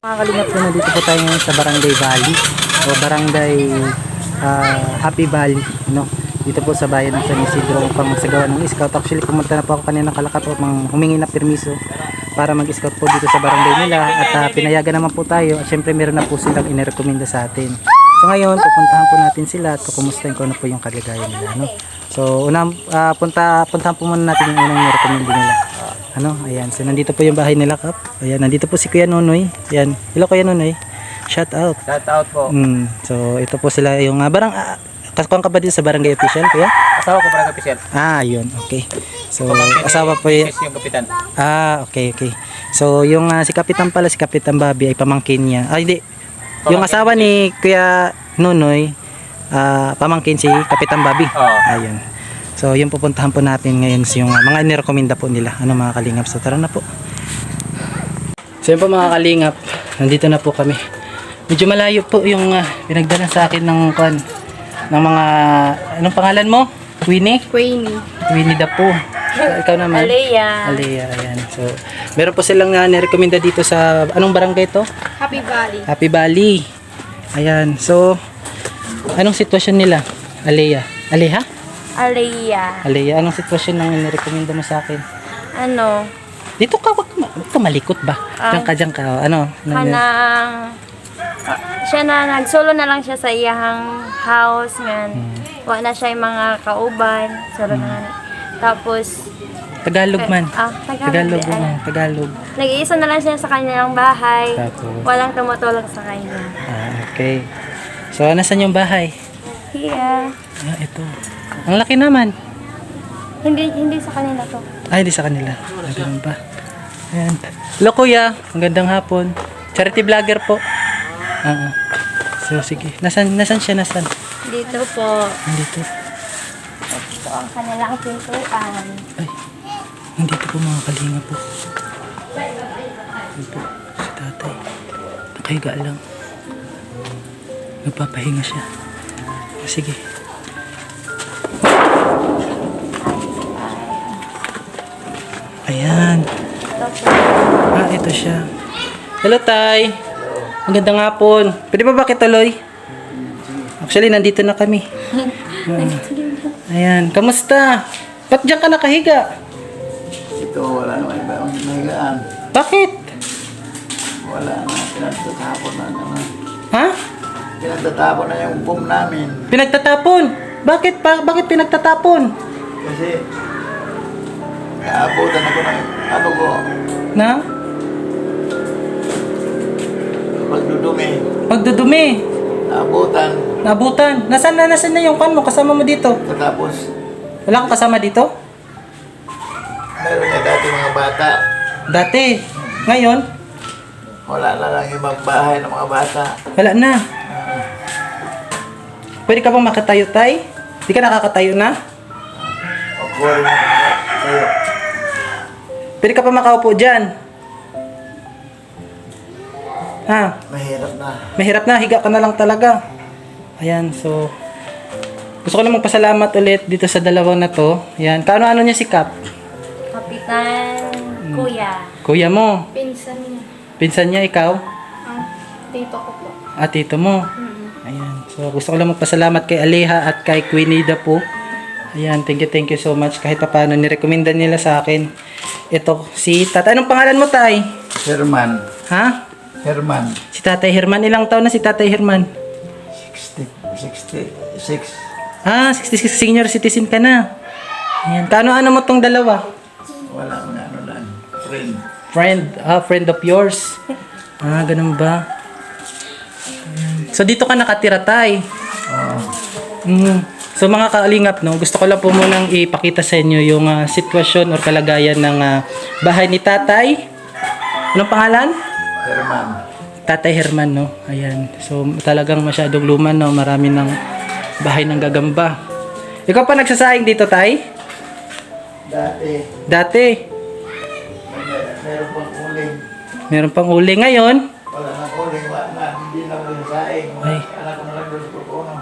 Mga kalingap po, nandito po tayo ngayon sa Barangay Valley o Barangay Happy Valley, no? Dito po sa bayan ng San Isidro upang magsagawa ng scout. Actually, pumunta na po ako kanina Kalakat upang humingi na permiso para mag-scout po dito sa barangay nila at pinayagan naman po tayo at syempre meron na po silang inirekomenda sa atin. So ngayon, pupuntahan po natin sila at kukumustahin ko na po yung kalagayan nila, no? So puntahan po muna natin yung unang nirekomenda nila. Ayan, so nandito po yung bahay nila, Kap. Ayan, nandito po si Kuya Nonoy. Ayan, hello Kuya Nonoy. Shout out. Shout out po. So ito po sila yung kaskuhan ka ba din sa barangay official, Kuya? Asawa ko barangay official. Yun, okay. So asawa po yung kapitan. Okay. So yung si Kapitan pala, si Kapitan Bobby ay pamangkin niya. Hindi. Yung asawa ni Kuya Nonoy, pamangkin si Kapitan Bobby. Ayun. So yung pupuntahan po natin ngayon yung mga inirekomenda po nila. Mga kalingap. So tara na po. So yun po mga kalingap, nandito na po kami. Medyo malayo po yung pinagdala sa akin ng mga, anong pangalan mo? Queenie the Pooh. Ikaw naman? Alea, ayan. So meron po silang nirekomenda dito sa, anong barangay to? Happy Valley. Ayan. So anong sitwasyon nila? Alea, anong sitwasyon ng nirekomenda mo sa akin? Dito ka, wag ka malikot ba? Diyan ka. Siya na nagsolo na lang siya sa iyang house ngan. Wa na siya yung mga kauban, solo na nga. Tapos Tagalog man. Tagalog. Tagalog. Nag-iisa na lang siya sa kanyang bahay. Tapos Walang tumutulong sa kanya. Okay. So nasan yung bahay? Here. Ito. Ang laki naman. Hindi sa kanila to. Hindi sa kanila. Ganun ba? Ayan. Hello Kuya, magandang hapon. Charity vlogger po. So sige. Nasan siya? Dito po. Nandito. Ito ang kanilang pintuan. Ay. Nandito po mga kalinga po. Ito. Si tatay. Nakahiga lang. Nagpapahinga siya. Sige. Ayan. Ito siya. Hello, Tay. Magandang hapon. Pwede ba makituloy? Actually, nandito na kami. Ayan. Kamusta? Ba't dyan ka nakahiga? Ito, wala naman iba ang nahigaan. Bakit? Wala na, pinagtatapon na naman. Ha? Pinagtatapon na yung boom namin. Pinagtatapon? Bakit pinagtatapon? Kasi, naabutan ako ng ano ko, Na? Pagdudumi. Naabutan. Nasaan na yung kan mo? Kasama mo dito? Tapos, Wala kang kasama dito? meron niya dati mga bata. Dati. Ngayon? Wala na lang ibang bahay ng mga bata. Wala na. Pwede ka bang makatayo, Tay? Di ka nakakatayo na? Magkuha na kayo. Pwede ka pa makaupo dyan? Mahirap na. Mahirap na, higa ka na lang talaga. Ayan, so gusto ko lang magpasalamat ulit dito sa dalawang na to. Ayan, kaano-ano niya si Kap? Kapitan Kuya. Kuya mo. Pinsan niya. Pinsan niya, ikaw? Tito ko po. Tito mo. Ayan, so gusto ko lang magpasalamat kay Aleha at kay Queenie the Pooh. Ayan, thank you so much. Kahit pa paano, nirekomenda nila sa akin. Ito, si Tatay. Anong pangalan mo, Tay? Herman. Ha? Herman. Si Tatay Herman. Ilang taon na si Tatay Herman? 66. 66 senior citizen ka na. Ayan. Kaano-ano mo tong dalawa? Wala mga ano lang. Friend of yours. Ganun ba? Ayan. So dito ka nakatira, Tay. So mga kaalingap, no, gusto ko lang po munang ipakita sa inyo yung sitwasyon or kalagayan ng bahay ni Tatay. Anong pangalan? Herman. Tatay Herman, no? Ayan. So talagang masyadong luma, no? Marami ng bahay ng gagamba. Ikaw pa nagsasaing dito, Tay? Dati. Meron pang uling. Meron pang uli ngayon. Wala na uling. Wala na. Hindi na uling saing. Ay. Anak ko na lang doon sa pupuno.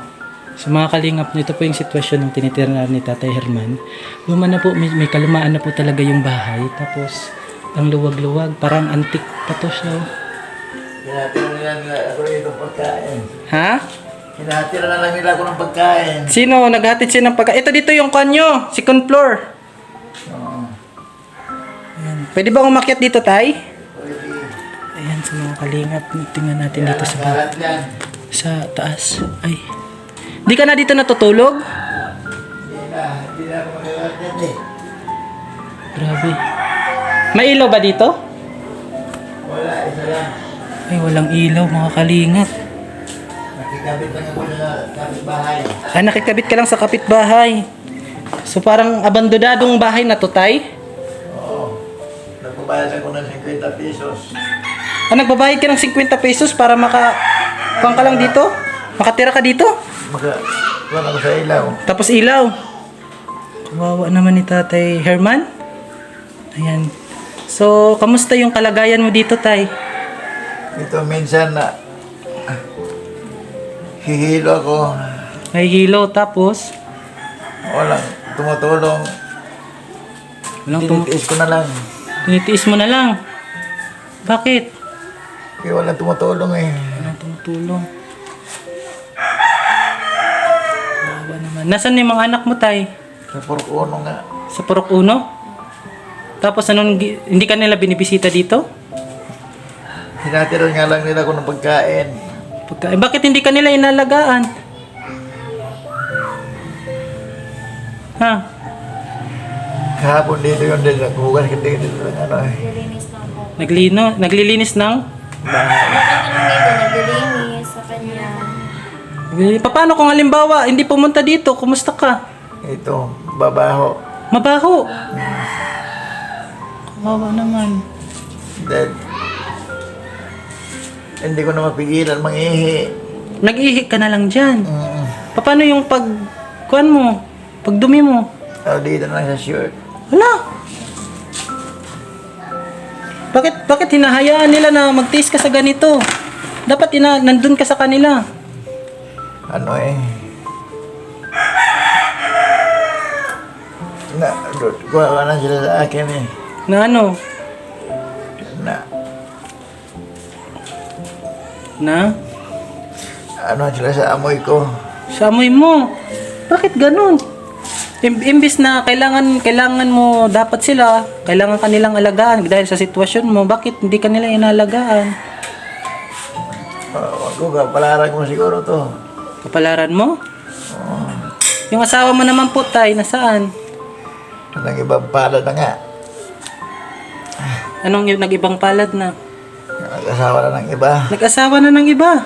So mga kalingap, nito po yung sitwasyon ng tinitira ni Tatay Herman. Luma na po, may kalumaan na po talaga yung bahay. Tapos, ang luwag-luwag, parang antique pa to siya. Hinatira nila ako rito ng pagkain. Ha? Hinatira na lang nila ako ng pagkain. Sino? Naghatid siya ng pagkain. Ito dito yung kanyo. Second floor. Oo. Ayan. Pwede ba umakyat dito, tay? Pwede. Ayan, sa mga kalingap. Tingnan natin dito sa Lahat yan. sa taas. Ay. Di ka na dito natutulog? Hindi na ako magagat yan eh. Grabe. May ilaw ba dito? Wala, isa lang. Ay, walang ilaw, mga kalingap. Nakikabit lang ako sa kapitbahay. Ah, nakikabit ka lang sa kapitbahay. So parang abandonadong bahay na to, tay? Oo. Nagbabayad ako ng 50 pesos. Ah, nagbabayad ka ng 50 pesos para kuwan ka lang dito? Makatira ka dito? Wala ko sa ilaw. Tapos ilaw. Kawawa naman ni Tatay Herman. Ayan. So, kamusta yung kalagayan mo dito, tay? Ito minsan na hihilo ako. Nahihilo, tapos Walang tumutulong. Tinitiis ko na lang. Tinitiis mo na lang. Bakit? Kaya walang tumutulong eh. Walang tumutulong. Kawawa naman. Nasaan yung mga anak mo, tay? Sa Purkuno nga. Sa Purok Uno? Tapos hindi ka nila binibisita dito? Hinatira nga lang nila ako ng pagkain. Bakit hindi ka nila inalagaan? Ha? Kahapon dito yun din. Naghugas ka dito ng ano eh. Naglilinis lang po. Naglilinis ng? Naglilinis sa kanya. Paano kung halimbawa, hindi pumunta dito, kumusta ka? Ito, babaho. Mabaho. Kawawa naman. Then, hindi ko na mapigilan mangihi. Nag-ihi ka na lang dyan. Mm. Paano yung kuan mo? Pagdumi mo? Tao dito na lang sa shirt. Wala. Bakit hinahayaan nila na mag-taste ka sa ganito? Dapat nandun ka sa kanila. Ano eh. Kuha ka na sila sa akin eh. Na ano? Na? Ano sila sa amoy ko. Sa amoy mo. Bakit ganun? Imbis na kailangan mo dapat kailangan kanilang alagaan dahil sa sitwasyon mo, bakit hindi ka nila inalagaan? Wag ko kapalaran ko siguro to. Kapalaran mo? Yung asawa mo naman po, tay, nasaan? Nang ibang palad na nga. Anong yung nag-ibang palad na? Nag-asawa na ng iba. Nag-asawa na ng iba.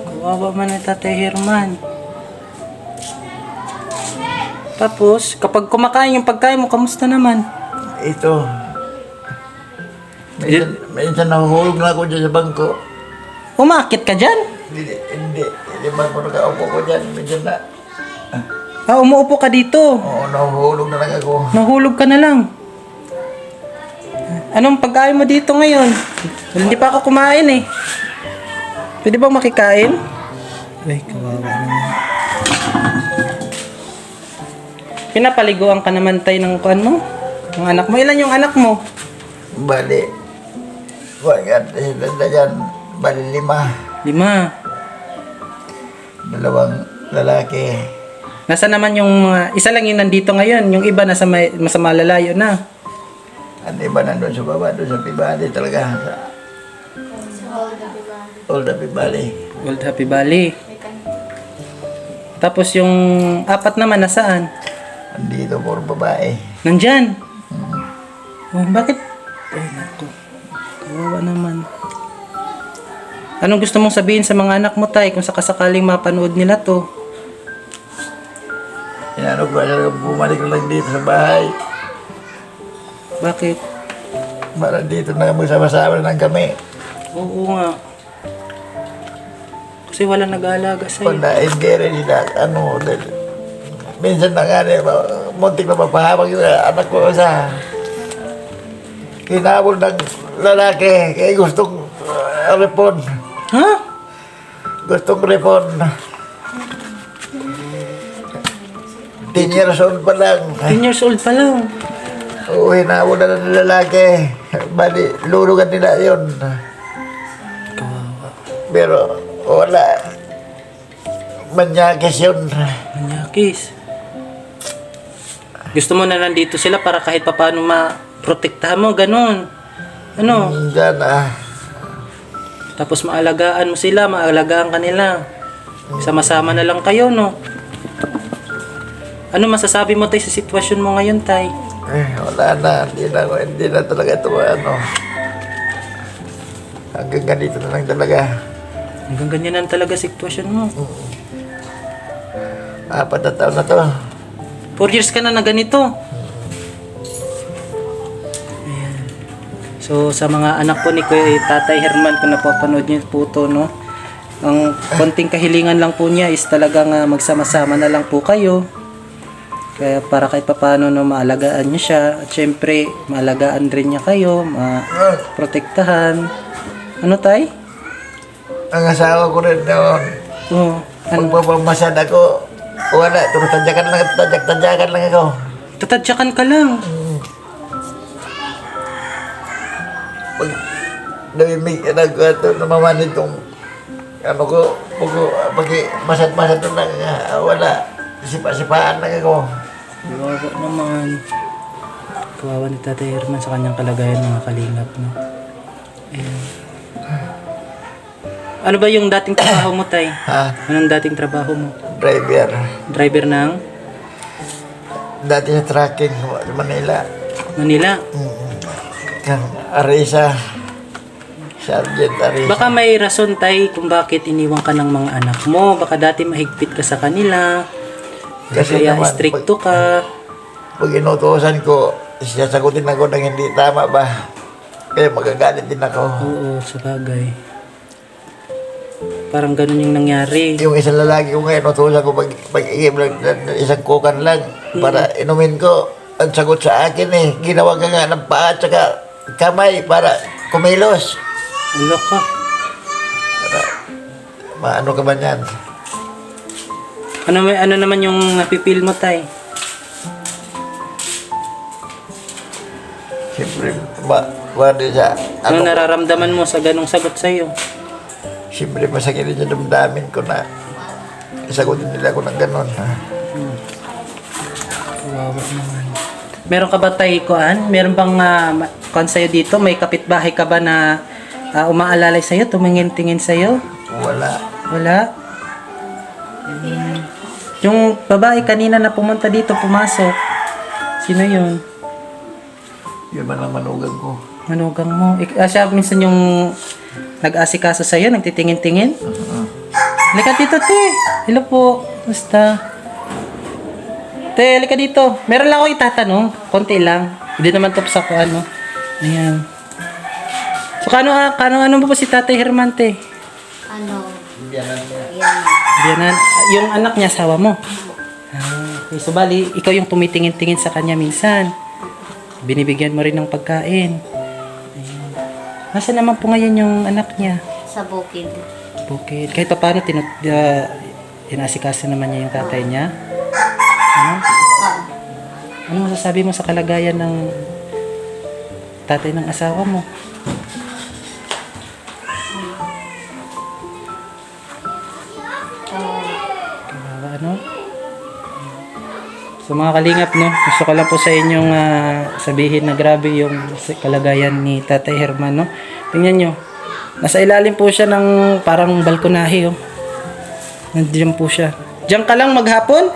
Kawawa man ni Tatay Herman. Tapos, kapag kumakain yung pagkain mo, kamusta naman? Ito. Minsan nahuhulog na ako dyan sa bangko. Umakit ka dyan? Hindi ba ko nakaupo ko dyan? Minsan na. Ah, umuupo ka dito. Oo, nahuhulog na lang ako. Nahulog ka na lang. Anong pagkain mo dito ngayon? Hindi pa ako kumain eh. Pwede bang makikain? Ay, kawawa naman. Pinapaliguan ka naman tayo ng kuan mo? Ng anak mo? Ilan yung anak mo? Bali. Wag sila dyan. Bali 5. 5. 2 lalaki. Nasa naman yung mga, isa lang yung nandito ngayon, yung iba nasa mas malalayo na. Ang iba nandun sa baba, doon sa Pibali talaga. Sa Old Pibali. Old Happy Valley. Tapos yung 4 naman nasaan? Andito, puro babae. Nandyan. Oh, bakit? Ay, naku. Kawawa naman. Anong gusto mong sabihin sa mga anak mo, tay, kung sakasakaling mapanood nila to? Inano ko, bumalik lang dito sa bahay. Bakit? Para dito na magsama-sama lang kami. Oo nga. Kasi wala nag-aalaga sa'yo. Kung na-engage sila, minsan na nga muntik na mapahabang yung anak ko sa hinabol ng lalaki. Kaya gustong repon. Ha? Gustong repon. 10 years old pa lang. 10 years old pa lang. Oo, hinabol na ng lalaki. Bali, lulugan nila yun. Pero wala. Manyakis yun. Manyakis. Gusto mo na nandito sila para kahit papaano ma-protektahan mo, ganun. Ano? Diyan Tapos maalagaan mo sila, maalagaan ka nila. Sama-sama na lang kayo, no? Ano masasabi mo, tay, sa sitwasyon mo ngayon, tay? Wala na. Hindi na talaga ito, ano. Hanggang ganito na lang talaga. Hanggang ganyan na talaga sitwasyon mo. 4 na taon na to. 4 years ka na ganito. Ayan. So, sa mga anak po ni Kuya Tatay Herman, kung napapanood niyo po ito, no? Ang konting kahilingan lang po niya is talagang magsama-sama na lang po kayo. Kaya para kahit papaano, no, maalagaan niyo siya. At syempre, maalagaan rin niya kayo, maprotektahan. Ano, tay? Ang asawa ko rin noon. Oh, ano? Pagpapamasad ako, wala. Tadyakan lang ako. Tatadyakan ka lang. Pag namimig, namamanid itong ano ko, pag masad-masad lang, wala. Sipa-sipaan lang ako. Kawawa naman. Kawawa ni Tatay Herman sa kanyang kalagayan, mga kalingap, no? Ayan. Ano ba yung dating trabaho mo, tay? Ha? Anong dating trabaho mo? Driver. Driver ng Dati sa tracking, Manila. Manila? Kang Arisa. Sergeant Arisa. Baka may rason, tay, kung bakit iniwan ka ng mga anak mo. Baka dati mahigpit ka sa kanila. Kasi Kaya naman, stricto ka. Pag inutusan ko, sasagutin ako ng hindi tama ba? Kaya magagalit din ako. Oo, sa bagay. Parang ganun yung nangyari. Yung isang lalaki ko ngayon, inutusan ko pag-iim lang, isang kukan lang para inumin ko. Ang sagot sa akin ginawa ka nga ng paa at saka kamay para kumilos. Ulo ka. Maano ka ba niyan? Ano naman yung napipil mo, tay? Siyempre, wala sa Ano nararamdaman mo sa ganong sagot sa'yo? siyempre masakit din sa damdamin ko na isagutin nila ako ng ganon. Kawawa naman. Meron ka ba tay kuan? Meron bang kuan sa'yo dito? May kapitbahay ka ba na umaalalay sa'yo? Tumingin-tingin sa'yo? Wala. Wala? Yung babae kanina na pumunta dito, pumasok. Sino yun? Yun man ang manugang ko. Manugang mo. Siya minsan yung nag-asikaso sa'yo, nagtitingin-tingin? Halika dito, te. Hello po. Basta. Te, halika dito. Meron lang ako itatanong. Konti lang. Hindi naman to sa kuan, no? Ayan. So, ano ba si Tatay Herman, te? Biyanan. Yung anak niya, asawa mo? Okay. So, bali, ikaw yung tumitingin-tingin sa kanya minsan. Binibigyan mo rin ng pagkain. Ayan. Nasaan naman po ngayon yung anak niya? Sa bukid. Bukid. Kahit pa paano, inasikaso naman niya yung tatay niya? Ano? Ano masasabi mo sa kalagayan ng tatay ng asawa mo? Kawawa, ano? So mga kalingap, no? Gusto ko lang po sa inyong sabihin na grabe yung kalagayan ni Tatay Herman, no? Tingnan nyo. Nasa ilalim po siya ng parang balkonahe, oh. Nandiyan po siya. Diyan ka lang maghapon?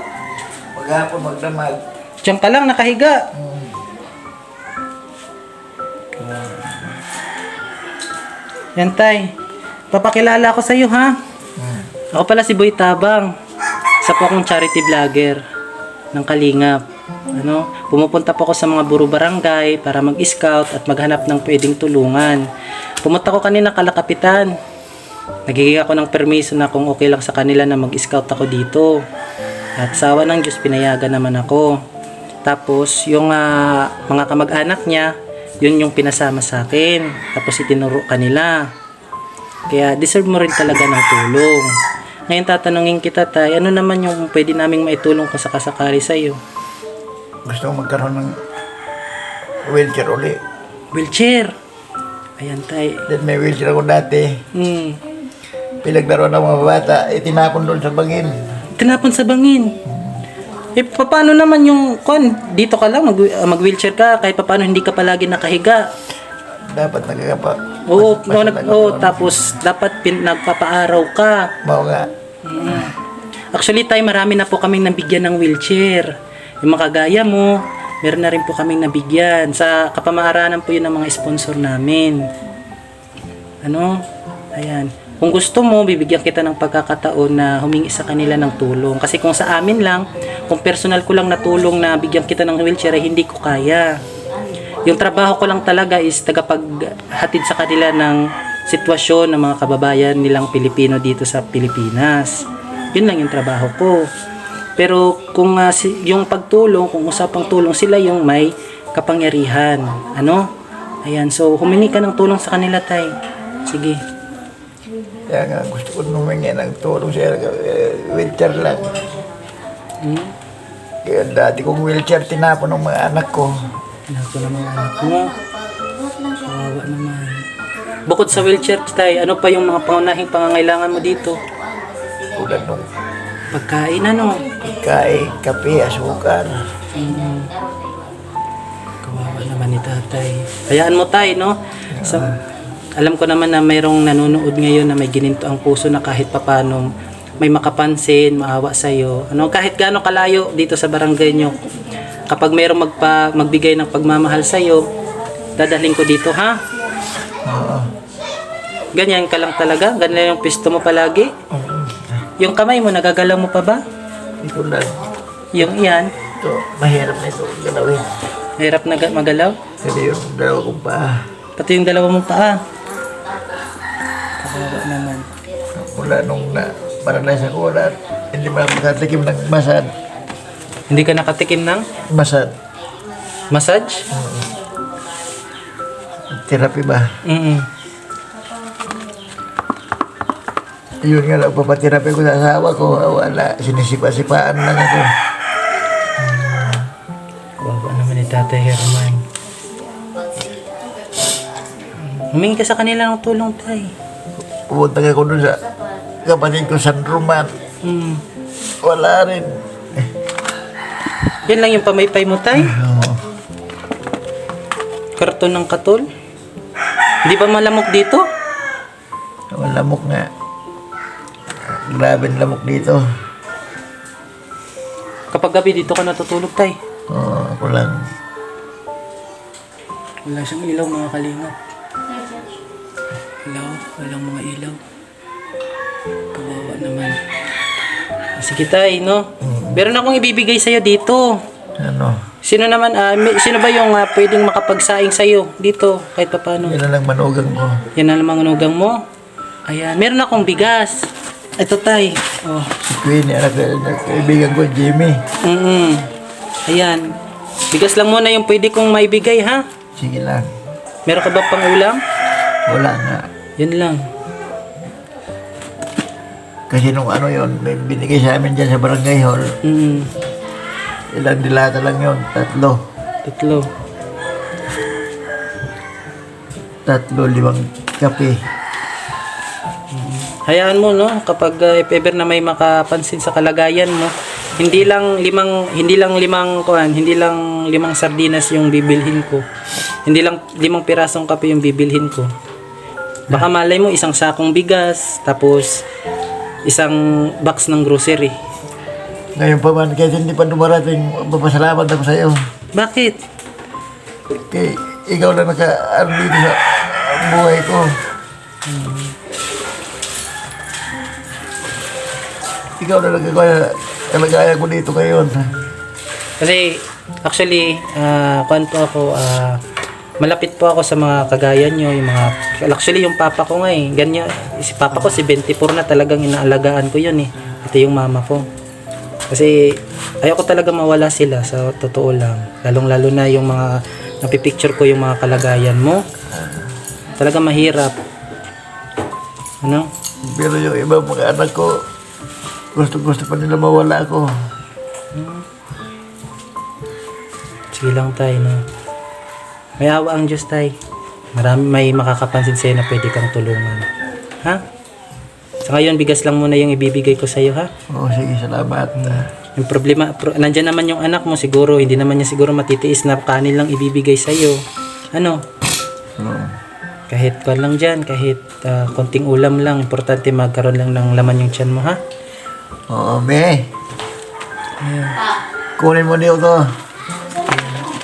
Maghapon, magdamag. Diyan ka lang, nakahiga. Yan, tay. Papakilala ako sa iyo, ha? Ako pala si Boy Tabang. Isa po akong charity vlogger ng Kalingap. Ano, pumupunta po ako sa mga buro barangay para mag-scout at maghanap ng pwedeng tulungan. Pumunta ko kanina Kalakapitan. Nagiging ako ng permiso na kung okay lang sa kanila na mag-scout ako dito. At sa awa ng Diyos, pinayagan naman ako. Tapos, yung mga kamag-anak niya, yun yung pinasama sa akin. Tapos, itinuro kanila. Kaya, deserve mo rin talaga ng tulong. Ngayon, tatanungin kita, tay, ano naman yung pwede naming maitulong ko sa kasakali sa'yo? Gusto ko magkaroon ng wheelchair uli. Wheelchair. Ayan, tay. Then may wheelchair ako dati. Pinaglaro ng mga bata, itinapon doon sa bangin. Tinapon sa bangin. Paano naman yung dito ka lang mag-wheelchair ka kahit paano hindi ka palagi nakahiga. Dapat nagkakapa. Tapos dapat nagpapaaraw ka. Mao nga. Actually tayo marami na po kaming nabigyan ng wheelchair. Yung mga kagaya mo, meron na rin po kaming nabigyan. Sa kapamaaranan po yun ng mga sponsor namin. Ayan. Kung gusto mo, bibigyan kita ng pagkakataon na humingi sa kanila ng tulong. Kasi kung sa amin lang, kung personal ko lang na tulong na bigyan kita ng wheelchair, ay hindi ko kaya. Yung trabaho ko lang talaga is tagapaghatid sa kanila ng sitwasyon ng mga kababayan nilang Pilipino dito sa Pilipinas. Yun lang yung trabaho ko. Pero kung yung pagtulong, kung usapang tulong, sila yung may kapangyarihan. Ayan, so humingi ka ng tulong sa kanila, tay. Sige. Kaya nga gusto ko humingi ng tulong siya. Wheelchair lang. Kaya dati kong wheelchair tinapon ng mga anak ko. Tinapon ng mga anak mo. Kawawa naman. Bukod sa wheelchair, tay, ano pa yung mga pangunahing pangangailangan mo dito? Tulad nung Pagkain, pagkain, kape, asukar. Kawawa naman ni tatay. Hayaan mo, tay, no? Alam ko naman na mayroong nanonood ngayon na may gininto ang puso na kahit papano may makapansin, maawa sa'yo. Kahit gaano kalayo dito sa barangay nyo, kapag mayroong magbigay ng pagmamahal sa'yo, dadalhin ko dito, ha? Ganyan ka lang talaga? Ganyan yung pisto mo palagi? Yung kamay mo, nagagalaw mo pa ba? Hindi ko lang. Yung iyan? Ito, mahirap na ito galawin. Hirap na magalaw? Kasi yung dalawa kong paa. Pati yung dalawa mong paa. Kawawa naman. Mula nung maranasan ko na hindi mo nakatikim ng masad. Hindi ka nakatikim ng Masad. massage? Therapy ba? Yun nga lang, papatirapi ko sa asawa ko. Wala, sinisipa-sipaan lang ako. Kawawa naman ni Tatay Herman. Humingi ka sa kanila ng tulong, tay. Pumunta ako doon sa kapatid ko, San Roman. Wala rin. Yan lang yung pamaypay mo, tay. Karton ng katol. Hindi ba malamok dito? Malamok nga. Grabe ang lamok dito. Kapag gabi dito ka natutulog, tay. Oo, ako lang. Wala siyang ilaw, mga kalinga. Walang mga ilaw. Kawawa naman. Sige, tay, no? Meron akong ibibigay sa'yo dito. Ano? Sino naman, sino ba yung pwedeng makapagsaing sa'yo dito, kahit pa paano? Yan na lang manugang ko. Yan na lamang nugang mo. Ayan, meron akong bigas. Ito, tay. Oh. Si Queenie, anak kaibigan ko, Jimmy. Ayan. Bigas lang muna yung pwede kong maibigay, ha? Sige lang. Meron ka ba pang ulam? Wala nga. Yan lang. Kasi nung yun, may binigay sa amin dyan sa barangay hall. Ilang dilata lang yun? 3. 5 kape. Hayaan mo, no, kapag if ever na may makapansin sa kalagayan mo, hindi lang limang sardinas yung bibilhin ko. Hindi lang 5 pirasong kape yung bibilhin ko. Baka malay mo isang sakong bigas, tapos isang box ng grocery. Ngayon pa man, kahit hindi pa dumarating, papasalamat ako sa iyo. Bakit? Kaya ikaw lang naka-ano dito sa buhay ko. Ikaw na kalagayan ko dito ngayon. Kasi actually, malapit po ako sa mga kagaya nyo, yung mga, actually yung papa ko nga ganyan, si papa ko si 24 na, talagang inaalagaan ko yun ito yung mama ko. Kasi ayoko talaga mawala sila, sa totoo lang, lalong-lalo na yung mga napipicture ko yung mga kalagayan mo, talaga mahirap. Pero yung ibang mga anak ko, gusto pa nila mawala ako. Sige lang, tay, no? May awa ang Diyos, tay. May makakapansin sa'yo na pwede kang tulungan. Ha? Sa ngayon, bigas lang muna yung ibibigay ko sa'yo, ha? Oo, sige, salamat. Yung problema, nandyan naman yung anak mo siguro, hindi naman niya siguro matitiis na kanin lang ibibigay sa'yo. Ano? Oo. Kahit kwan lang dyan, kahit konting ulam lang, importante magkaroon lang ng laman yung tiyan mo, ha? Oo, me. Kunin mo niyo to.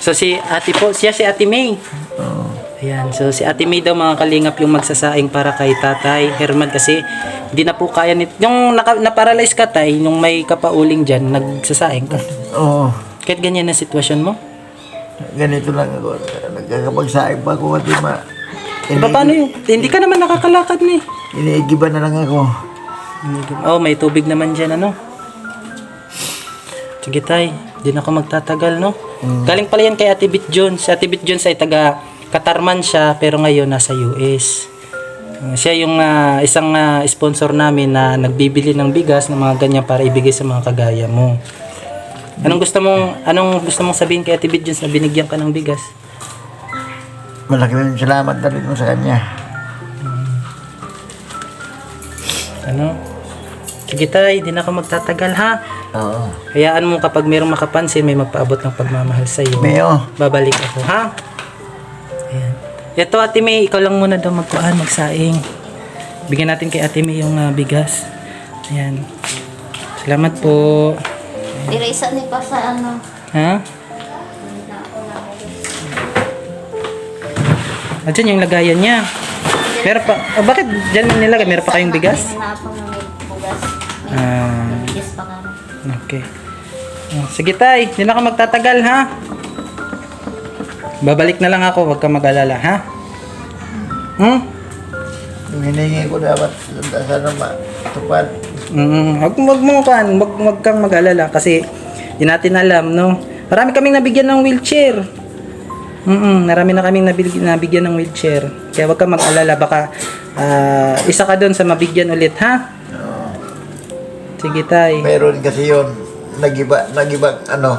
So si ate po, siya si Ate May. Oo. Ayan, so si Ate May daw mga kalingap yung magsasaing para kay Tatay Herman kasi hindi na po kaya nito. Yung na-paralyze ka tay, yung may kapauling dyan, nagsasaing ka. Oo. Kahit ganyan na sitwasyon mo. Ganito lang ako. Nagkakapagsaing pa ako at Paano yung, hindi ka naman nakakalakad na eh. iniigiban na lang ako. Oh, may tubig naman dyan, ano? Sige tay, di na ako magtatagal, no? Galing pala yan kay Ate Bit Jones. Si Ate Bit Jones ay taga Katarman siya, pero ngayon nasa US. Siya yung isang sponsor namin na nagbibili ng bigas ng mga ganyan para ibigay sa mga kagaya mo. Anong gusto mong sabihin kay Ate Bit Jones na binigyan ka ng bigas? Malaking salamat na rin mo sa kanya. Ano? Sige tay, di na ako magtatagal, ha? Oo. Hayaan mo kapag mayroong makapansin, may magpaabot ng pagmamahal sa iyo. Mayo. Babalik ako, ha? Ayan. Ito, Ate May, ikaw lang muna daw magsaing. Bigyan natin kay Ate May yung bigas. Ayan. Salamat po. Dirisa ni pa sa ano. Ha? Diyan yung lagayan niya. Meron pa, bakit dyan mo nilagay? Meron pa kayong bigas? Hinaapang na may bugas. Ah, Bigas pa kami. okay. Sige tay, hindi na ako magtatagal, ha? Babalik na lang ako, huwag ka mag-alala, ha? Yung hiningi ko dapat sana matupad. Huwag kang mag-alala kasi hindi natin alam, no? Marami kaming nabigyan ng wheelchair. Marami na kaming nabigyan ng wheelchair. Kaya huwag kang mag-alala, baka isa ka doon sa mabigyan ulit, ha? Sige tay. Meron kasi yun, nagiba, ano,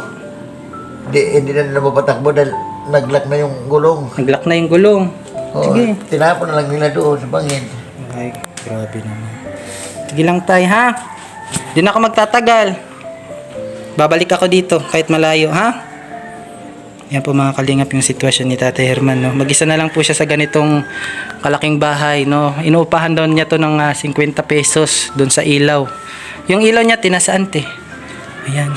hindi na nila mapatakbo dahil naglock na yung gulong. Nag-lock na yung gulong. Oo, Sige. tinapon na lang nila doon sa bangin. Ay, grabe naman. Sige lang tay, ha? Di na ako magtatagal. Babalik ako dito kahit malayo, ha? Yan po mga kalingap yung sitwasyon ni Tatay Herman, no? Mag-isa na lang po siya sa ganitong kalaking bahay, no? Inuupahan daw niya to ng 50 pesos doon sa ilaw. Yung ilaw niya tinasaan, te. Ayan.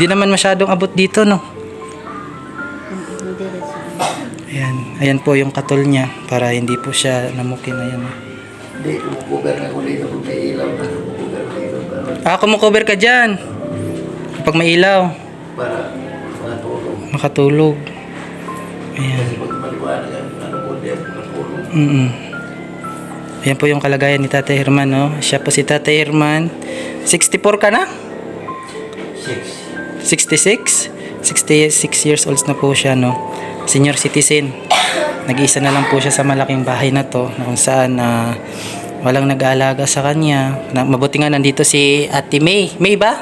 Di naman masyadong abot dito, no? Ayan. Ayan po yung katol niya para hindi po siya namukin. Ayan, no? Hindi, kumukugan ako dito kung may ilaw na kumukugan dito. Kumukover ka dyan. Kapag may ilaw. Para matulog. Makatulog. Ayan. Kasi pag maliwanag ang ano po, di ako natulog. Ayan po yung kalagayan ni Tatay Herman, no? Siya po si Tatay Herman. 64 ka na? 66? 66 years old na po siya, no? Senior citizen. Nag-iisa na lang po siya sa malaking bahay na to, na kung saan walang nag-aalaga sa kanya. Mabuti nga nandito si Ate May. May ba?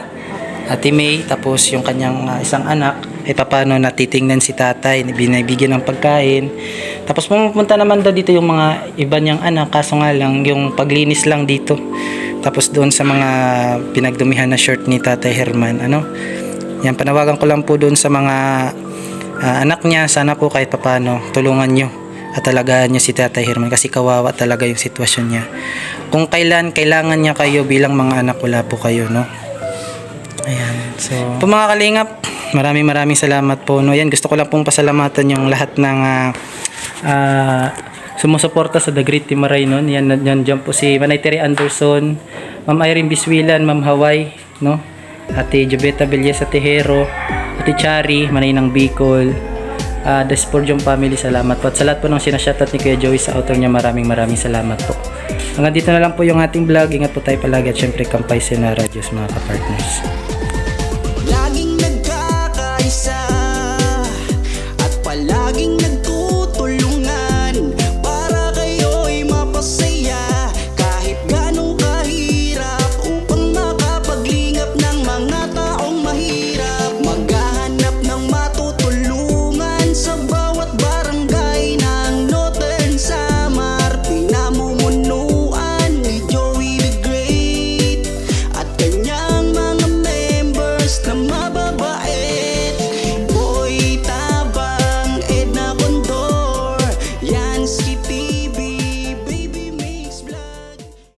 Ate May, tapos yung kanyang isang anak, paano natitingnan si tatay, binibigyan ng pagkain. Tapos pumunta naman daw dito yung mga iba niyang anak, kaso nga lang, yung paglinis lang dito. Tapos doon sa mga pinagdumihan na shirt ni Tatay Herman, ano? Yan, panawagan ko lang po doon sa mga anak niya, sana po kahit papano, tulungan nyo at alagaan nyo si Tatay Herman kasi kawawa talaga yung sitwasyon niya. Kung kailangan niya kayo bilang mga anak, wala po kayo, no? Ayan. So, po mga kalingap, maraming salamat po, no? Yan, gusto ko lang pong pasalamatan yung lahat ng sumusuporta sa The Great Timaray, no? Yan dyan po si Manay Terry Anderson, Ma'am Irene Biswilan, Ma'am Hawaii, no? Ate Jobeta Belleza Tejero, Ate Chari, Manay ng Bicol, The Spordium Family, salamat po. At sa lahat po ng sinashoutout ni Kuya Joey sa author niya, maraming salamat po. Hanggang dito na lang po yung ating vlog. Ingat po tayo palagi at syempre kampay sa Diyos mga kapartners. Laging